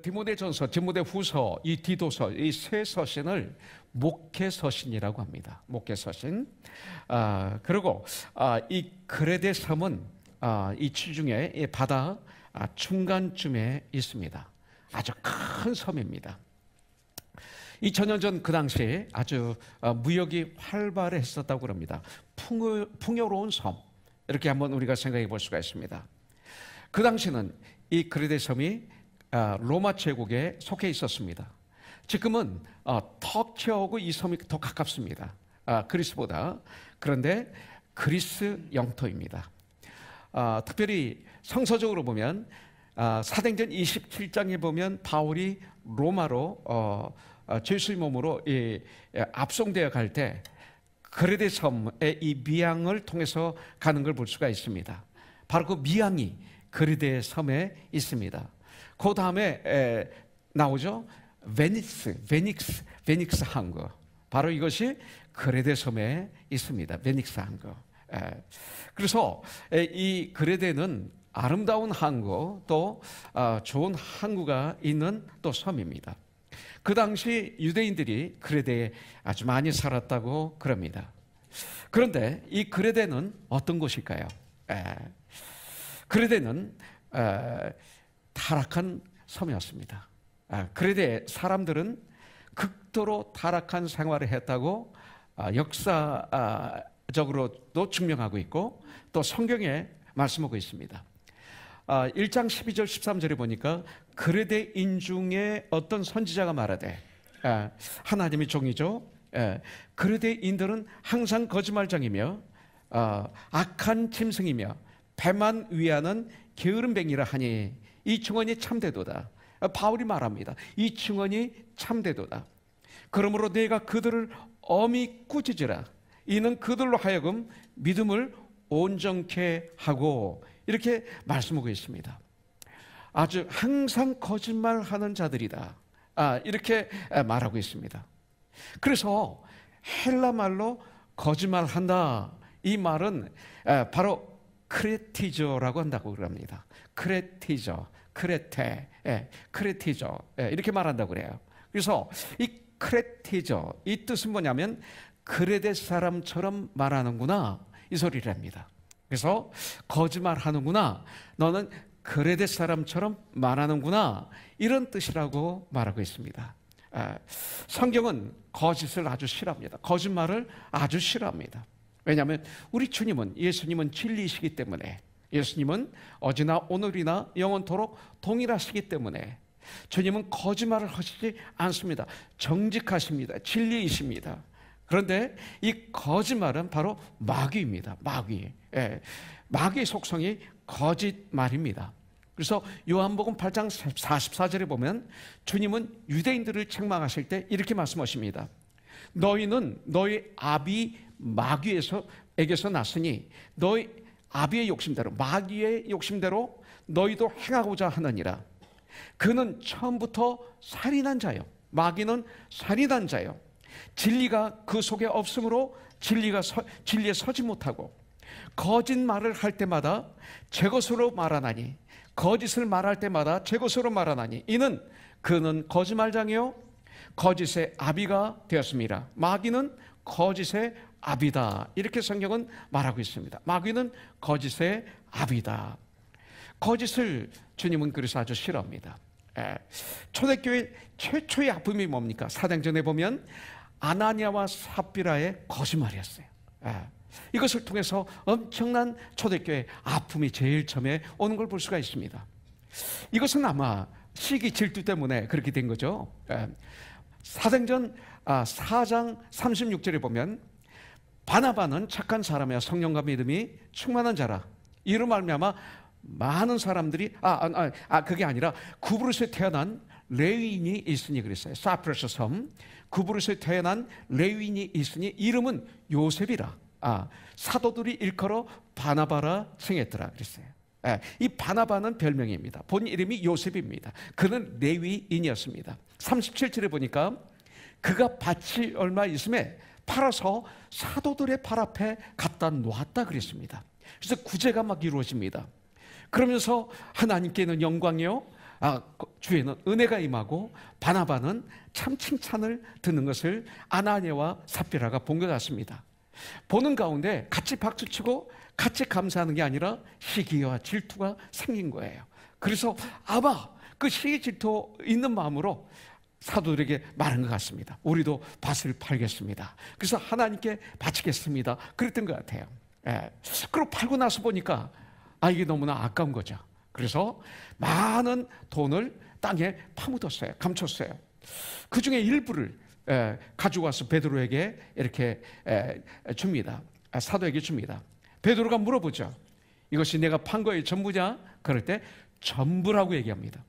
디모데전서, 디모데후서, 이 디도서, 이 세 서신을 목회서신이라고 합니다. 목회서신. 그리고 이 그레데 섬은 이 지중해 이 바다 중간쯤에 있습니다. 아주 큰 섬입니다. 2000년 전 그 당시에 아주 무역이 활발했었다고 합니다. 풍요로운 섬, 이렇게 한번 우리가 생각해 볼 수가 있습니다. 그 당시는 이 그레데 섬이 로마 제국에 속해 있었습니다. 지금은 터키하고 이 섬이 더 가깝습니다. 그리스보다. 그런데 그리스 영토입니다. 특별히 성서적으로 보면 사도행전 27장에 보면 바울이 로마로 죄수의 몸으로 압송되어 갈 때 그레데 섬의 이 미항을 통해서 가는 걸 볼 수가 있습니다. 바로 그 미항이 그레데 섬에 있습니다. 그 다음에 나오죠. 베닉스 항구. 바로 이것이 그레데 섬에 있습니다. 베닉스 항구. 그래서 이 그레데는 아름다운 항구, 또 좋은 항구가 있는 또 섬입니다. 그 당시 유대인들이 그레데에 아주 많이 살았다고 그럽니다. 그런데 이 그레데는 어떤 곳일까요? 그레데는 타락한 섬이었습니다. 그레데 사람들은 극도로 타락한 생활을 했다고 역사적으로도 증명하고 있고 또 성경에 말씀하고 있습니다. 1장 12절 13절에 보니까 그레데인 중에 어떤 선지자가 말하되, 하나님의 종이죠. 그레데인들은 항상 거짓말장이며 악한 짐승이며 배만 위하는 게으름뱅이라 하니 이 증언이 참되도다. 바울이 말합니다. 이 증언이 참되도다. 그러므로 내가 그들을 엄히 꾸짖으라. 이는 그들로 하여금 믿음을 온전케 하고, 이렇게 말씀하고 있습니다. 아주 항상 거짓말하는 자들이다. 이렇게 말하고 있습니다. 그래서 헬라 말로 거짓말한다, 이 말은 바로 크레티저라고 한다고 그럽니다. 크레티저, 크레티저, 이렇게 말한다고 그래요. 그래서 이 크레티저, 이 뜻은 뭐냐면 그레데 사람처럼 말하는구나, 이 소리를 합니다. 그래서 거짓말하는구나, 너는 그레데 사람처럼 말하는구나, 이런 뜻이라고 말하고 있습니다. 성경은 거짓을 아주 싫어합니다. 거짓말을 아주 싫어합니다. 왜냐하면 우리 주님은, 예수님은 진리이시기 때문에, 예수님은 어제나 오늘이나 영원토록 동일하시기 때문에 주님은 거짓말을 하시지 않습니다. 정직하십니다. 진리이십니다. 그런데 이 거짓말은 바로 마귀입니다. 마귀의 속성이 거짓말입니다. 그래서 요한복음 8장 44절에 보면 주님은 유대인들을 책망하실 때 이렇게 말씀하십니다. 너희는 너희 아비 마귀에게서 났으니 너희 아비의 욕심대로, 마귀의 욕심대로 너희도 행하고자 하느니라. 그는 처음부터 살인한 자요, 마귀는 살인한 자요, 진리가 그 속에 없으므로 진리에 서지 못하고 거짓말을 할 때마다 제 것으로 말하나니, 거짓을 말할 때마다 제 것으로 말하나니 그는 거짓말장이요 거짓의 아비가 되었습니다. 마귀는 거짓의 아비다, 이렇게 성경은 말하고 있습니다. 마귀는 거짓의 아비다. 거짓을 주님은 그래서 아주 싫어합니다. 초대교회 최초의 아픔이 뭡니까? 사도행전에 보면 아나니아와 삽비라의 거짓말이었어요. 이것을 통해서 엄청난 초대교회 아픔이 제일 처음에 오는 걸 볼 수가 있습니다. 이것은 아마 시기 질투 때문에 그렇게 된 거죠. 사도행전 4장 36절에 보면 바나바는 착한 사람이야 성령과 믿음이 충만한 자라. 이로 말미암아 많은 사람들이 그게 아니라 구브루스에 태어난 레위인이 있으니 그랬어요. 사프러스 섬 구브루스에 태어난 레위인이 있으니 이름은 요셉이라. 사도들이 일컬어 바나바라 칭했더라 그랬어요. 이 바나바는 별명입니다. 본 이름이 요셉입니다. 그는 레위인이었습니다. 37절에 보니까 그가 밭이 얼마 있음에 팔아서 사도들의 발 앞에 갖다 놓았다 그랬습니다. 그래서 구제가 막 이루어집니다. 그러면서 하나님께는 영광이요 주에는 은혜가 임하고 바나바는 참 칭찬을 듣는 것을 아나니아와 삽비라가 본 것 같습니다. 보는 가운데 같이 박수치고 같이 감사하는 게 아니라 시기와 질투가 생긴 거예요. 그래서 아마 그 시기 질투 있는 마음으로 사도들에게 말한 것 같습니다. 우리도 밭을 팔겠습니다. 그래서 하나님께 바치겠습니다. 그랬던 것 같아요. 그리고 팔고 나서 보니까 이게 너무나 아까운 거죠. 그래서 많은 돈을 땅에 파묻었어요. 감췄어요. 그 중에 일부를 가지고 와서 베드로에게 이렇게 줍니다. 사도에게 줍니다. 베드로가 물어보죠. 이것이 내가 판 거의 전부냐? 그럴 때 전부라고 얘기합니다.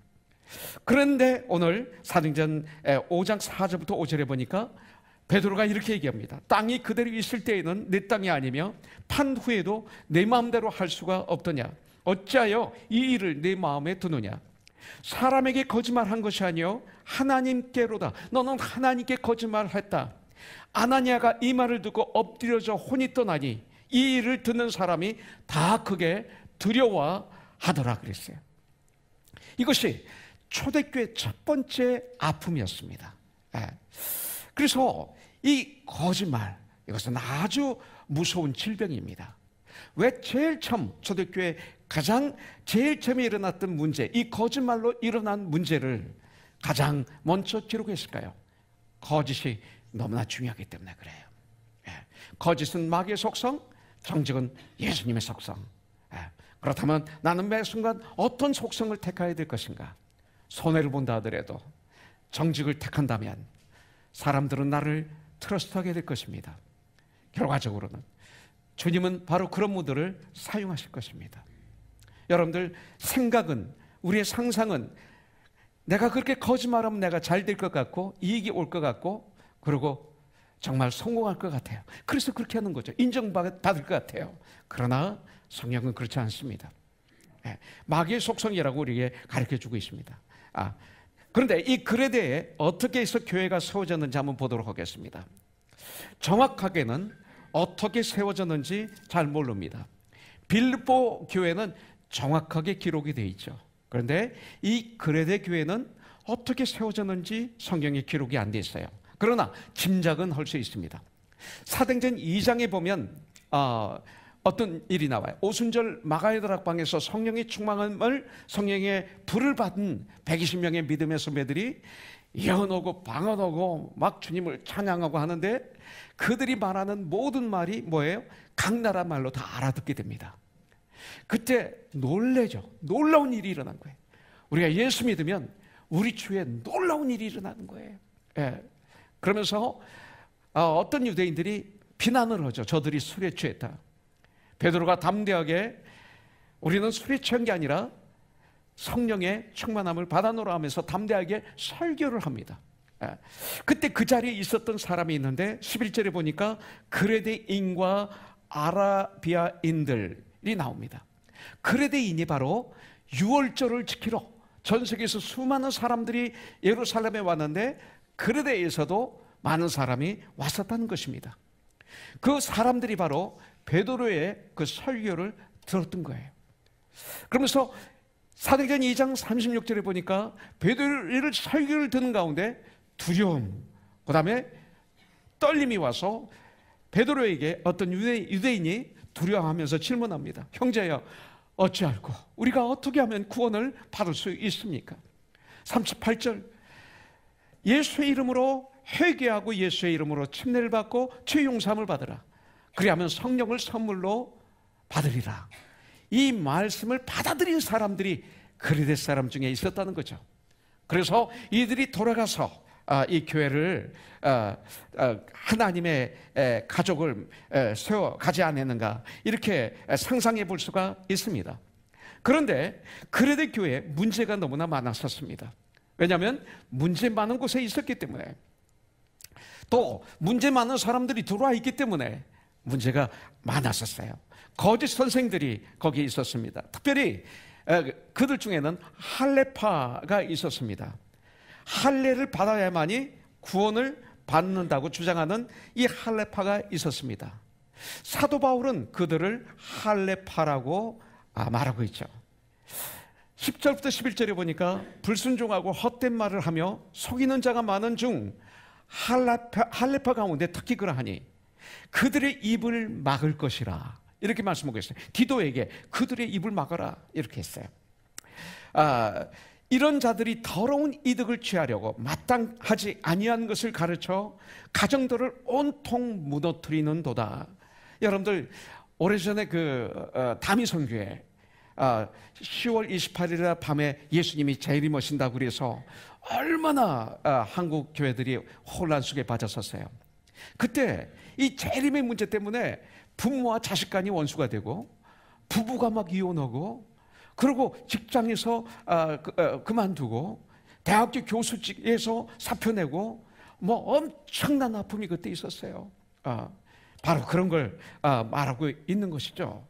그런데 오늘 사도행전 5장 4절부터 5절에 보니까 베드로가 이렇게 얘기합니다. 땅이 그대로 있을 때에는 내 땅이 아니며 판 후에도 내 마음대로 할 수가 없더냐? 어찌하여 이 일을 내 마음에 두느냐? 사람에게 거짓말한 것이 아니요 하나님께로다. 너는 하나님께 거짓말했다. 아나니아가 이 말을 듣고 엎드려져 혼이 떠나니 이 일을 듣는 사람이 다 크게 두려워하더라 그랬어요. 이것이 초대교회 첫 번째 아픔이었습니다. 그래서 이 거짓말, 이것은 아주 무서운 질병입니다. 왜 제일 처음 초대교회 가장 제일 처음에 일어났던 문제, 이 거짓말로 일어난 문제를 가장 먼저 기록했을까요? 거짓이 너무나 중요하기 때문에 그래요. 거짓은 마귀의 속성, 정직은 예수님의 속성. 그렇다면 나는 매 순간 어떤 속성을 택해야 될 것인가? 손해를 본다 하더라도 정직을 택한다면 사람들은 나를 트러스트하게 될 것입니다. 결과적으로는 주님은 바로 그런 분들을 사용하실 것입니다. 여러분들 생각은, 우리의 상상은 내가 그렇게 거짓말하면 내가 잘 될 것 같고 이익이 올 것 같고 그리고 정말 성공할 것 같아요. 그래서 그렇게 하는 거죠. 인정받을 것 같아요. 그러나 성경은 그렇지 않습니다. 마귀의 속성이라고 우리에게 가르쳐주고 있습니다. 그런데 이 그레데에 어떻게 해서 교회가 세워졌는지 한번 보도록 하겠습니다. 정확하게는 어떻게 세워졌는지 잘 모릅니다. 빌립보 교회는 정확하게 기록이 되어 있죠. 그런데 이 그레데 교회는 어떻게 세워졌는지 성경에 기록이 안 돼 있어요. 그러나 짐작은 할 수 있습니다. 사도행전 2장에 보면 어떤 일이 나와요. 오순절 마가의 다락방에서 성령의 충만함을, 성령의 불을 받은 120명의 믿음의 선배들이 예언하고 방언하고 막 주님을 찬양하고 하는데 그들이 말하는 모든 말이 뭐예요? 각 나라 말로 다 알아듣게 됩니다. 그때 놀래죠. 놀라운 일이 일어난 거예요. 우리가 예수 믿으면 우리 주위에 놀라운 일이 일어나는 거예요. 그러면서 어떤 유대인들이 비난을 하죠. 저들이 술에 취했다. 베드로가 담대하게 우리는 술에 취한 게 아니라 성령의 충만함을 받아노라 하면서 담대하게 설교를 합니다. 그때 그 자리에 있었던 사람이 있는데 11절에 보니까 그레데인과 아라비아인들이 나옵니다. 그레데인이 바로 유월절을 지키러 전 세계에서 수많은 사람들이 예루살렘에 왔는데 그레데에서도 많은 사람이 왔었다는 것입니다. 그 사람들이 바로 베드로의 그 설교를 들었던 거예요. 그러면서 사도행전 2장 36절에 보니까 베드로의 설교를 듣는 가운데 두려움, 그 다음에 떨림이 와서 베드로에게 어떤 유대인이 두려워하면서 질문합니다. 형제여 어찌할꼬? 우리가 어떻게 하면 구원을 받을 수 있습니까? 38절 예수의 이름으로 회개하고 예수의 이름으로 침례를 받고 죄 용서함을 받으라. 그리하면 성령을 선물로 받으리라. 이 말씀을 받아들인 사람들이 그레데 사람 중에 있었다는 거죠. 그래서 이들이 돌아가서 이 교회를 하나님의 가족을 세워 가지 않았는가 이렇게 상상해 볼 수가 있습니다. 그런데 그레데 교회에 문제가 너무나 많았었습니다. 왜냐하면 문제 많은 곳에 있었기 때문에, 또 문제 많은 사람들이 들어와 있기 때문에 문제가 많았었어요. 거짓 선생들이 거기에 있었습니다. 특별히 그들 중에는 할례파가 있었습니다. 할례를 받아야만이 구원을 받는다고 주장하는 이 할례파가 있었습니다. 사도 바울은 그들을 할례파라고 말하고 있죠. 10절부터 11절에 보니까 불순종하고 헛된 말을 하며 속이는 자가 많은 중 할례파 가운데 특히 그러하니 그들의 입을 막을 것이라, 이렇게 말씀하고 있어요. 디도에게 그들의 입을 막아라, 이렇게 했어요. 이런 자들이 더러운 이득을 취하려고 마땅하지 아니한 것을 가르쳐 가정들을 온통 무너뜨리는도다. 여러분들 오래전에 다미성교회 10월 28일 밤에 예수님이 재림하신다고 그래서 얼마나 한국 교회들이 혼란 속에 빠졌었어요. 그때 이 재림의 문제 때문에 부모와 자식 간이 원수가 되고, 부부가 막 이혼하고, 그리고 직장에서 그만두고, 대학교 교수직에서 사표 내고, 뭐 엄청난 아픔이 그때 있었어요. 바로 그런 걸 말하고 있는 것이죠.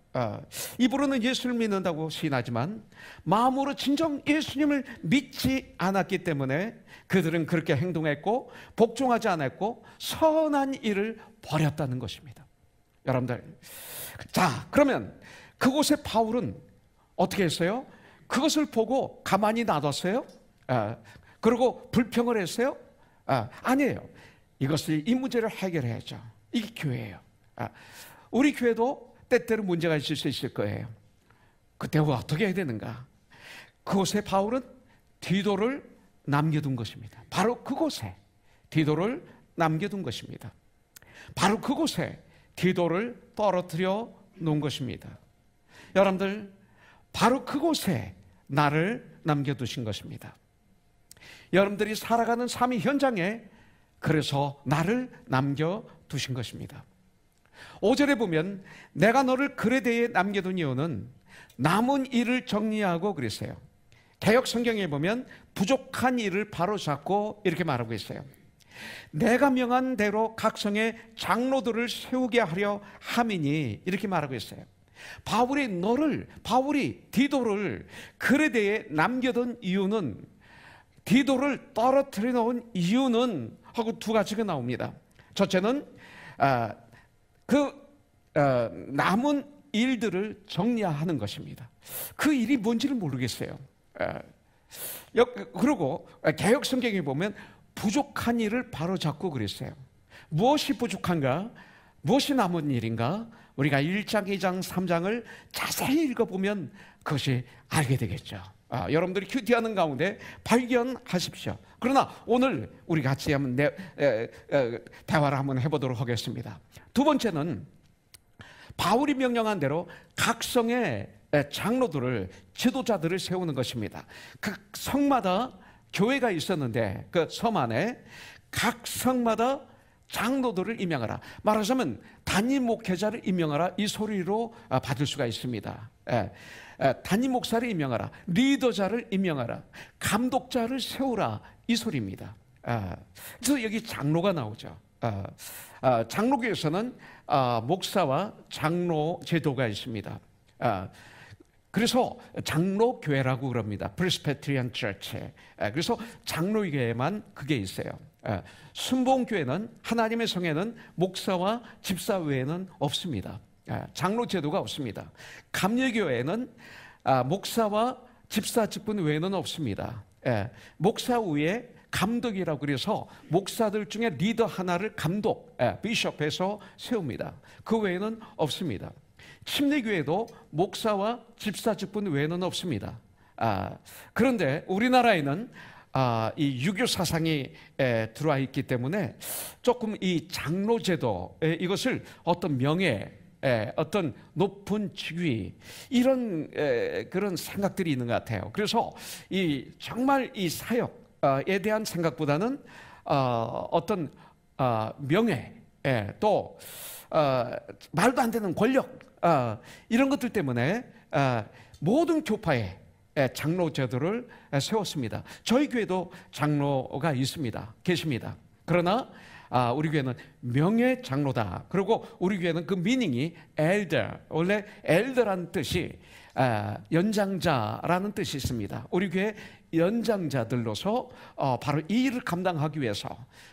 입으로는 예수를 믿는다고 시인하지만 마음으로 진정 예수님을 믿지 않았기 때문에 그들은 그렇게 행동했고 복종하지 않았고 선한 일을 버렸다는 것입니다. 여러분들, 자, 그러면 그곳에 바울은 어떻게 했어요? 그것을 보고 가만히 놔뒀어요? 그리고 불평을 했어요? 아니에요. 이 문제를 해결해야죠. 이게 교회예요. 우리 교회도 때때로 문제가 있을 수 있을 거예요. 그때 어떻게 해야 되는가? 그곳에 바울은 디도를 남겨둔 것입니다. 바로 그곳에 디도를 남겨둔 것입니다. 바로 그곳에 디도를 떨어뜨려 놓은 것입니다. 여러분들, 바로 그곳에 나를 남겨두신 것입니다. 여러분들이 살아가는 삶의 현장에 그래서 나를 남겨두신 것입니다. 5절에 보면 내가 너를 그레데에 남겨둔 이유는 남은 일을 정리하고 그랬어요. 개역 성경에 보면 부족한 일을 바로잡고 이렇게 말하고 있어요. 내가 명한 대로 각 성의 장로들을 세우게 하려 함이니, 이렇게 말하고 있어요. 바울이 디도를 그레데에 남겨둔 이유는, 디도를 떨어뜨려 놓은 이유는 하고 두 가지가 나옵니다. 첫째는 남은 일들을 정리하는 것입니다. 그 일이 뭔지를 모르겠어요. 그리고 개역 성경에 보면 부족한 일을 바로잡고 그랬어요. 무엇이 부족한가? 무엇이 남은 일인가? 우리가 1장, 2장, 3장을 자세히 읽어보면 그것이 알게 되겠죠. 여러분들이 큐티하는 가운데 발견하십시오. 그러나 오늘 우리 같이 한번 대화를 한번 해보도록 하겠습니다. 두 번째는 바울이 명령한 대로 각 성의 장로들을, 지도자들을 세우는 것입니다. 각 성마다 교회가 있었는데 그 섬 안에 각 성마다 장로들을 임명하라. 말하자면 단임 목회자를 임명하라, 이 소리로 받을 수가 있습니다. 단임 목사를 임명하라, 리더자를 임명하라, 감독자를 세우라, 이 소리입니다. 그래서 여기 장로가 나오죠. 장로교에서는 목사와 장로 제도가 있습니다. 그래서 장로교회라고 그럽니다. Presbyterian Church. 그래서 장로교회만 그게 있어요. 순복음교회는, 하나님의 성에는 목사와 집사 외에는 없습니다. 장로 제도가 없습니다. 감리교회는 목사와 집사 직분 외에는 없습니다. 목사 위에 감독이라고 그래서 목사들 중에 리더 하나를 감독, 비숍에서 세웁니다. 그 외에는 없습니다. 침례교회도 목사와 집사 직분 외에는 없습니다. 그런데 우리나라에는 이 유교 사상이 들어와 있기 때문에 조금 이 장로제도, 이것을 어떤 명예, 어떤 높은 직위, 이런 그런 생각들이 있는 것 같아요. 그래서 정말 이 사역에 대한 생각보다는 어떤 명예, 또 말도 안 되는 권력, 이런 것들 때문에 모든 교파에 장로 제도를 세웠습니다. 저희 교회도 장로가 계십니다. 그러나 우리 교회는 명예 장로다. 그리고 우리 교회는 그 미닝이 elder, 원래 elder라는 뜻이 연장자라는 뜻이 있습니다. 우리 교회 연장자들로서 바로 이 일을 감당하기 위해서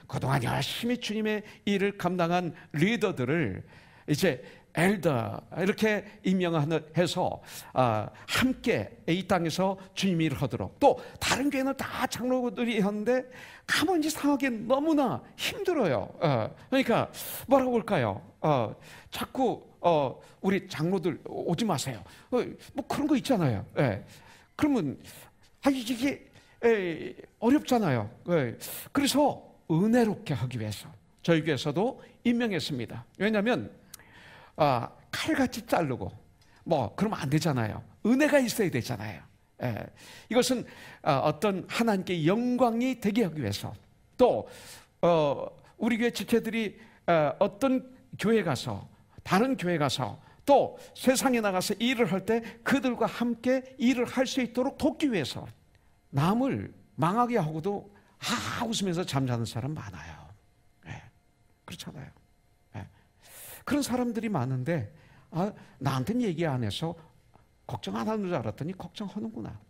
그동안 열심히 주님의 일을 감당한 리더들을 이제 엘더 이렇게 임명해서 함께 이 땅에서 주님 일을 하도록, 또 다른 교회는 다 장로들이 하는데 가만히 이상하게 너무나 힘들어요. 그러니까 뭐라고 볼까요? 자꾸 우리 장로들 오지 마세요. 뭐 그런 거 있잖아요. 그러면 이게 어렵잖아요. 그래서 은혜롭게 하기 위해서 저희 교회에서도 임명했습니다. 왜냐하면 칼같이 자르고 뭐 그러면 안 되잖아요. 은혜가 있어야 되잖아요. 이것은 어떤 하나님께 영광이 되게 하기 위해서, 또 우리 교회 지체들이 어떤 교회 가서, 다른 교회 가서, 또 세상에 나가서 일을 할 때 그들과 함께 일을 할 수 있도록 돕기 위해서, 남을 망하게 하고도 웃으면서 잠자는 사람 많아요. 그렇잖아요. 그런 사람들이 많은데 나한테는 얘기 안 해서 걱정 안 하는 줄 알았더니 걱정하는구나.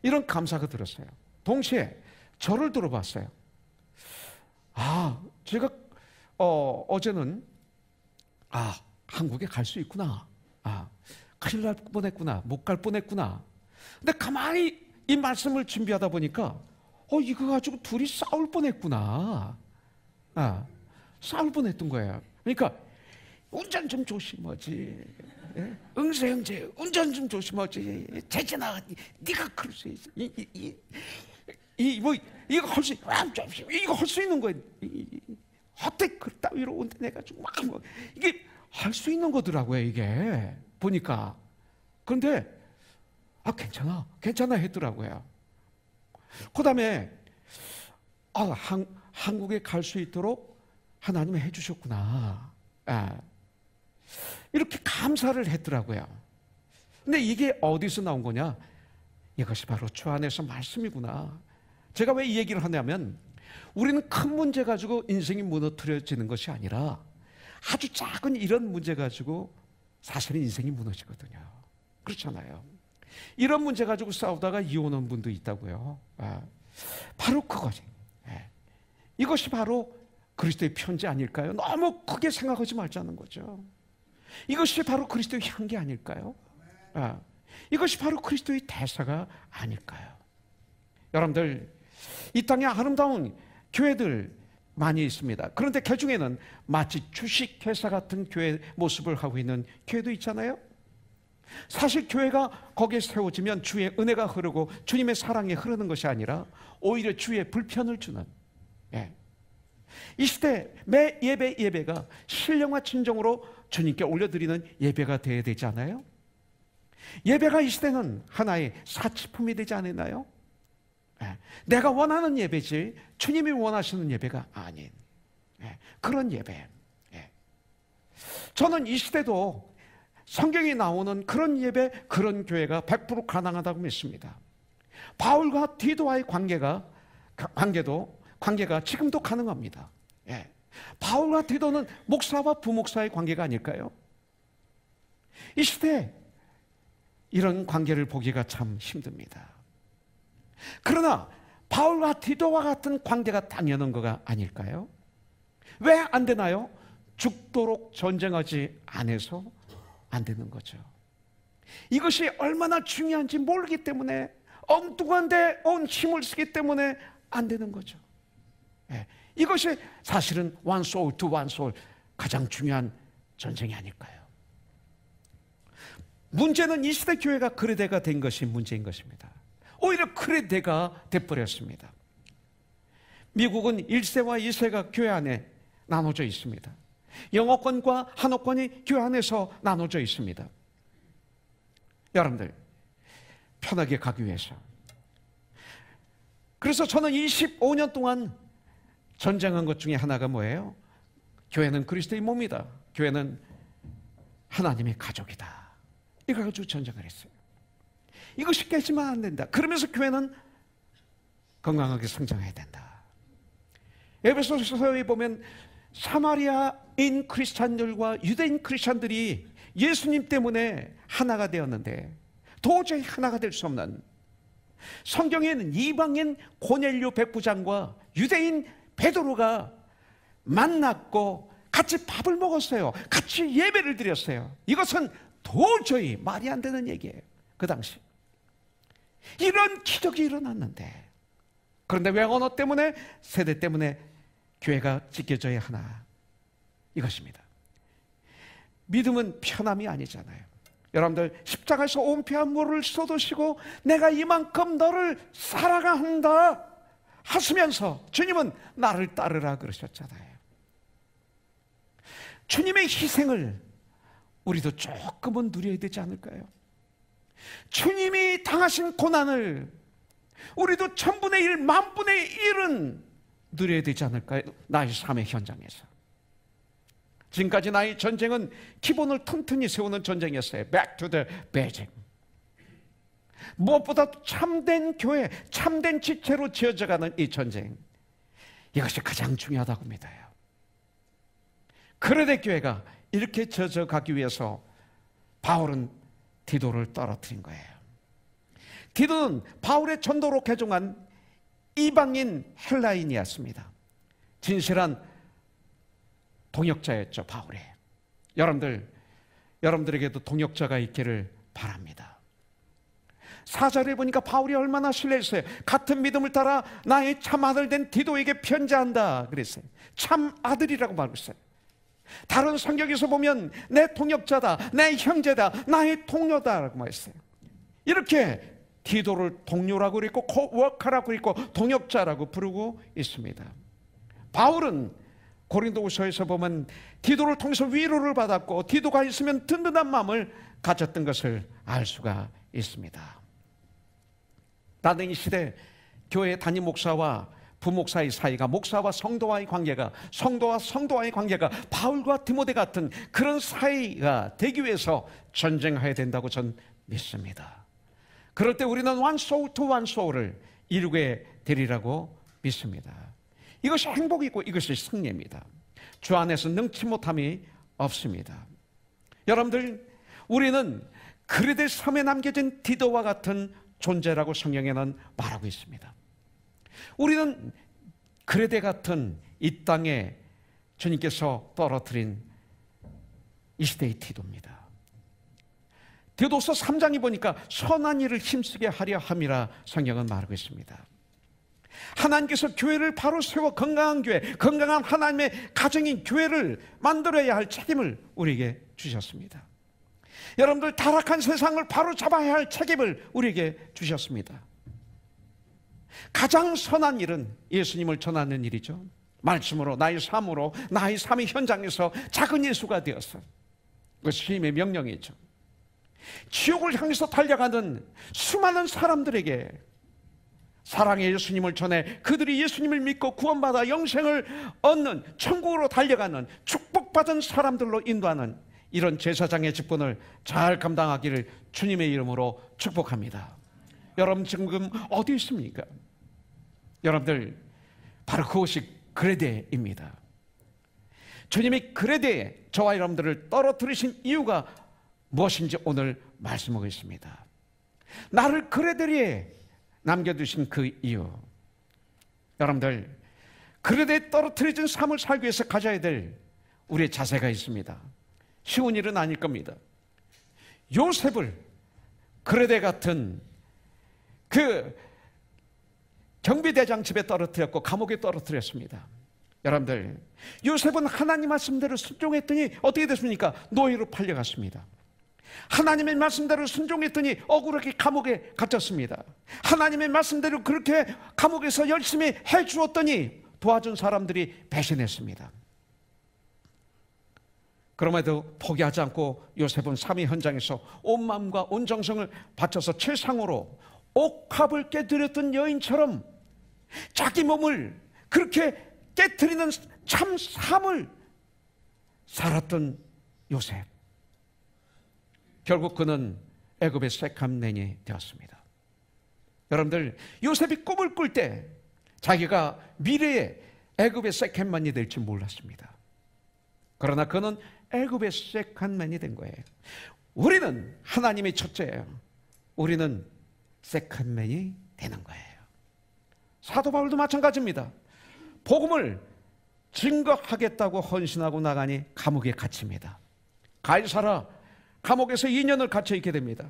이런 감사가 들었어요. 동시에 저를 들어봤어요. 제가 어제는 한국에 갈 수 있구나. 큰일 날 뻔했구나. 못 갈 뻔했구나. 근데 가만히 이 말씀을 준비하다 보니까 이거 가지고 둘이 싸울 뻔했구나. 싸울 뻔했던 거예요. 그러니까 운전 좀 조심하지. 응세 형제 운전 좀 조심하지. 재진아 네가 그럴 수 있어. 이거 할 수 이거 할 수 있는 거예요. 어떻게 그 따위로 운전해가지고 막 이게 할 수 있는 거더라고요. 이게 보니까. 그런데 괜찮아 했더라고요. 그 다음에 한국에 갈 수 있도록 하나님이 해주셨구나. 이렇게 감사를 했더라고요. 근데 이게 어디서 나온 거냐? 이것이 바로 주 안에서 말씀이구나. 제가 왜 이 얘기를 하냐면, 우리는 큰 문제 가지고 인생이 무너뜨려지는 것이 아니라 아주 작은 이런 문제 가지고 사실은 인생이 무너지거든요. 그렇잖아요. 이런 문제 가지고 싸우다가 이혼한 분도 있다고요. 바로 그거지. 이것이 바로 그리스도의 편지 아닐까요? 너무 크게 생각하지 말자는 거죠. 이것이 바로 그리스도의 향기 아닐까요? 이것이 바로 그리스도의 대사가 아닐까요? 여러분들, 이 땅에 아름다운 교회들 많이 있습니다. 그런데 그 중에는 마치 주식회사 같은 교회 모습을 하고 있는 교회도 있잖아요. 사실 교회가 거기에 세워지면 주의 은혜가 흐르고 주님의 사랑이 흐르는 것이 아니라 오히려 주의 불편을 주는, 이 시대 매 예배가 신령과 진정으로 주님께 올려드리는 예배가 되어야 되지 않아요? 예배가 이 시대는 하나의 사치품이 되지 않았나요? 내가 원하는 예배지 주님이 원하시는 예배가 아닌 그런 예배. 저는 이 시대도 성경에 나오는 그런 예배, 그런 교회가 100% 가능하다고 믿습니다. 바울과 디도와의 관계가 지금도 가능합니다. 바울과 디도는 목사와 부목사의 관계가 아닐까요? 이 시대에 이런 관계를 보기가 참 힘듭니다. 그러나 바울과 디도와 같은 관계가 당연한 거가 아닐까요? 왜 안 되나요? 죽도록 전쟁하지 않아서 안 되는 거죠. 이것이 얼마나 중요한지 모르기 때문에, 엉뚱한 데 온 힘을 쓰기 때문에 안 되는 거죠. 이것이 사실은 one soul to one soul, 가장 중요한 전쟁이 아닐까요? 문제는 이 시대 교회가 그레데가 된 것이 문제인 것입니다. 오히려 그레데가 돼버렸습니다. 미국은 1세와 2세가 교회 안에 나눠져 있습니다. 영어권과 한어권이 교회 안에서 나눠져 있습니다. 여러분들, 편하게 가기 위해서. 그래서 저는 25년 동안 전쟁한 것 중에 하나가 뭐예요? 교회는 그리스도의 몸이다. 교회는 하나님의 가족이다. 이걸 가지고 전쟁을 했어요. 이것이 깨지면 안 된다. 그러면서 교회는 건강하게 성장해야 된다. 에베소서에 보면 사마리아인 크리스찬들과 유대인 크리스찬들이 예수님 때문에 하나가 되었는데 도저히 하나가 될 수 없는, 성경에는 이방인 고넬료 백부장과 유대인 베드로가 만났고 같이 밥을 먹었어요. 같이 예배를 드렸어요. 이것은 도저히 말이 안 되는 얘기예요. 그 당시 이런 기적이 일어났는데, 그런데 왜 언어 때문에, 세대 때문에 교회가 찢겨져야 하나? 이것입니다. 믿음은 편함이 아니잖아요. 여러분들, 십자가에서 온피한 물을 쏟으시고 내가 이만큼 너를 사랑한다 하시면서 주님은 나를 따르라 그러셨잖아요. 주님의 희생을 우리도 조금은 누려야 되지 않을까요? 주님이 당하신 고난을 우리도 1000분의 1, 10,000분의 1은 누려야 되지 않을까요? 나의 삶의 현장에서. 지금까지 나의 전쟁은 기본을 튼튼히 세우는 전쟁이었어요. Back to the basic. 무엇보다 참된 교회, 참된 지체로 지어져가는 이 전쟁, 이것이 가장 중요하다고 믿어요. 그레데 교회가 이렇게 지어져 가기 위해서 바울은 디도를 떨어뜨린 거예요. 디도는 바울의 전도로 개종한 이방인 헬라인이었습니다. 진실한 동역자였죠, 바울이. 여러분들에게도 동역자가 있기를 바랍니다. 4절에 보니까 바울이 얼마나 신뢰했어요. 같은 믿음을 따라 나의 참 아들 된 디도에게 편지한다 그랬어요. 참 아들이라고 말했어요. 다른 성경에서 보면 내 동역자다, 내 형제다, 나의 동료다라고 말했어요. 이렇게 디도를 동료라고 그랬고 코워커라고 그랬고 동역자라고 부르고 있습니다. 바울은 고린도후서에서 보면 디도를 통해서 위로를 받았고 디도가 있으면 든든한 마음을 가졌던 것을 알 수가 있습니다. 나는 이 시대 교회 담임 목사와 부목사의 사이가, 목사와 성도와의 관계가, 성도와 성도와의 관계가 바울과 디모데 같은 그런 사이가 되기 위해서 전쟁해야 된다고 전 믿습니다. 그럴 때 우리는 one soul to one soul을 이루게 되리라고 믿습니다. 이것이 행복이고 이것이 승리입니다. 주 안에서 능치 못함이 없습니다. 여러분들, 우리는 그레데 섬에 남겨진 디도와 같은 존재라고 성경에는 말하고 있습니다. 우리는 그레데 같은 이 땅에 주님께서 떨어뜨린 이 시대의 디도입니다. 디도서 3장에 보니까 선한 일을 힘쓰게 하려 함이라 성경은 말하고 있습니다. 하나님께서 교회를 바로 세워 건강한 교회, 건강한 하나님의 가정인 교회를 만들어야 할 책임을 우리에게 주셨습니다. 여러분들, 타락한 세상을 바로 잡아야 할 책임을 우리에게 주셨습니다. 가장 선한 일은 예수님을 전하는 일이죠. 말씀으로, 나의 삶으로, 나의 삶의 현장에서 작은 예수가 되어서, 그것이 주님의 명령이죠. 지옥을 향해서 달려가는 수많은 사람들에게 사랑의 예수님을 전해 그들이 예수님을 믿고 구원받아 영생을 얻는, 천국으로 달려가는 축복받은 사람들로 인도하는 이런 제사장의 직분을 잘 감당하기를 주님의 이름으로 축복합니다. 여러분, 지금 어디 있습니까? 여러분들, 바로 그곳이 그레데입니다. 주님이 그레데에 저와 여러분들을 떨어뜨리신 이유가 무엇인지 오늘 말씀하고 있습니다. 나를 그레데에 남겨두신 그 이유, 여러분들, 그레데에 떨어뜨려진 삶을 살기 위해서 가져야 될 우리의 자세가 있습니다. 쉬운 일은 아닐 겁니다. 요셉을 그레데 같은 그 경비대장 집에 떨어뜨렸고 감옥에 떨어뜨렸습니다. 여러분들, 요셉은 하나님 말씀대로 순종했더니 어떻게 됐습니까? 노예로 팔려갔습니다. 하나님의 말씀대로 순종했더니 억울하게 감옥에 갇혔습니다. 하나님의 말씀대로 그렇게 감옥에서 열심히 해주었더니 도와준 사람들이 배신했습니다. 그럼에도 포기하지 않고 요셉은 삶의 현장에서 온 마음과 온 정성을 바쳐서 최상으로 옥합을 깨뜨렸던 여인처럼 자기 몸을 그렇게 깨뜨리는 참 삶을 살았던 요셉. 결국 그는 애굽의 세칸맨이 되었습니다. 여러분들, 요셉이 꿈을 꿀 때 자기가 미래의 애굽의 세칸맨이 될지 몰랐습니다. 그러나 그는 애굽의 세컨맨이 된 거예요. 우리는 하나님의 첫째예요. 우리는 세컨맨이 되는 거예요. 사도 바울도 마찬가지입니다. 복음을 증거하겠다고 헌신하고 나가니 감옥에 갇힙니다. 가이사라 감옥에서 2년을 갇혀 있게 됩니다.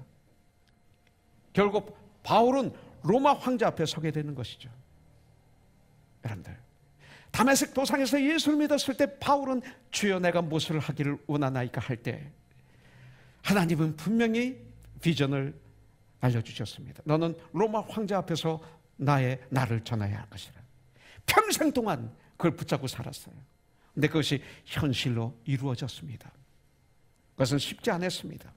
결국 바울은 로마 황제 앞에 서게 되는 것이죠. 여러분들, 다메섹 도상에서 예수를 믿었을 때 바울은 주여 내가 무엇을 하기를 원하나이까 할 때 하나님은 분명히 비전을 알려주셨습니다. 너는 로마 황제 앞에서 나를 전해야 할 것이라. 평생 동안 그걸 붙잡고 살았어요. 근데 그것이 현실로 이루어졌습니다. 그것은 쉽지 않았습니다.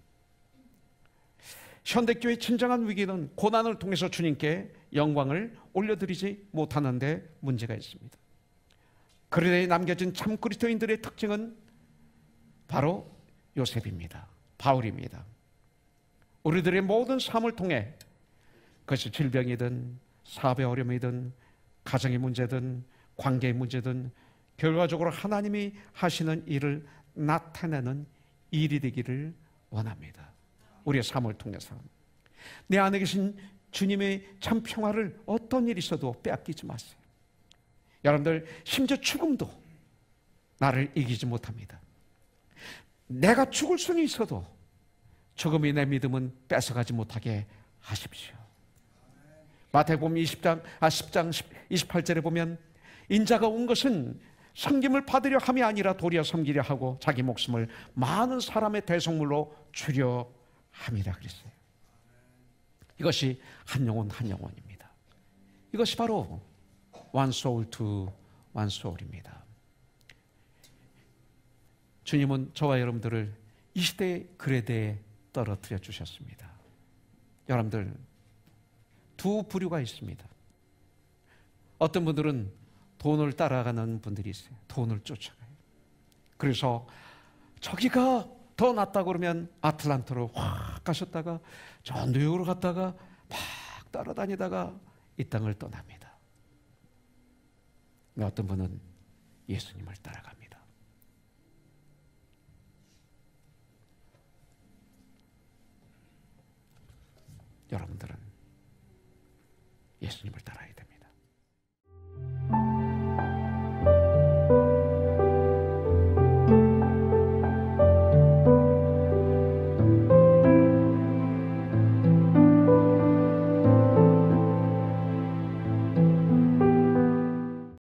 현대교회의 진정한 위기는 고난을 통해서 주님께 영광을 올려드리지 못하는 데 문제가 있습니다. 그레데에 남겨진 참 그리스도인들의 특징은 바로 요셉입니다. 바울입니다. 우리들의 모든 삶을 통해 그것이 질병이든 사업의 어려움이든 가정의 문제든 관계의 문제든 결과적으로 하나님이 하시는 일을 나타내는 일이 되기를 원합니다. 우리의 삶을 통해서 내 안에 계신 주님의 참 평화를 어떤 일이 있어도 빼앗기지 마세요. 여러분들, 심지어 죽음도 나를 이기지 못합니다. 내가 죽을 수는 있어도 죽음이 내 믿음은 뺏어가지 못하게 하십시오. 마태복음 10장 28절에 보면 인자가 온 것은 섬김을 받으려 함이 아니라 도리어 섬기려 하고 자기 목숨을 많은 사람의 대속물로 주려 함이라 그랬어요. 이것이 한 영혼 한 영혼입니다. 이것이 바로 one soul to one soul입니다. 주님은 저와 여러분들을 이 시대의 그레데에 떨어뜨려 주셨습니다. 여러분들, 두 부류가 있습니다. 어떤 분들은 돈을 따라가는 분들이 있어요. 돈을 쫓아가요. 그래서 저기가 더 낫다고 그러면 아틀란타로 확 가셨다가 저 뉴욕으로 갔다가 막 따라다니다가 이 땅을 떠납니다. 어떤 분은 예수님을 따라갑니다. 여러분들은 예수님을 따라야 돼요.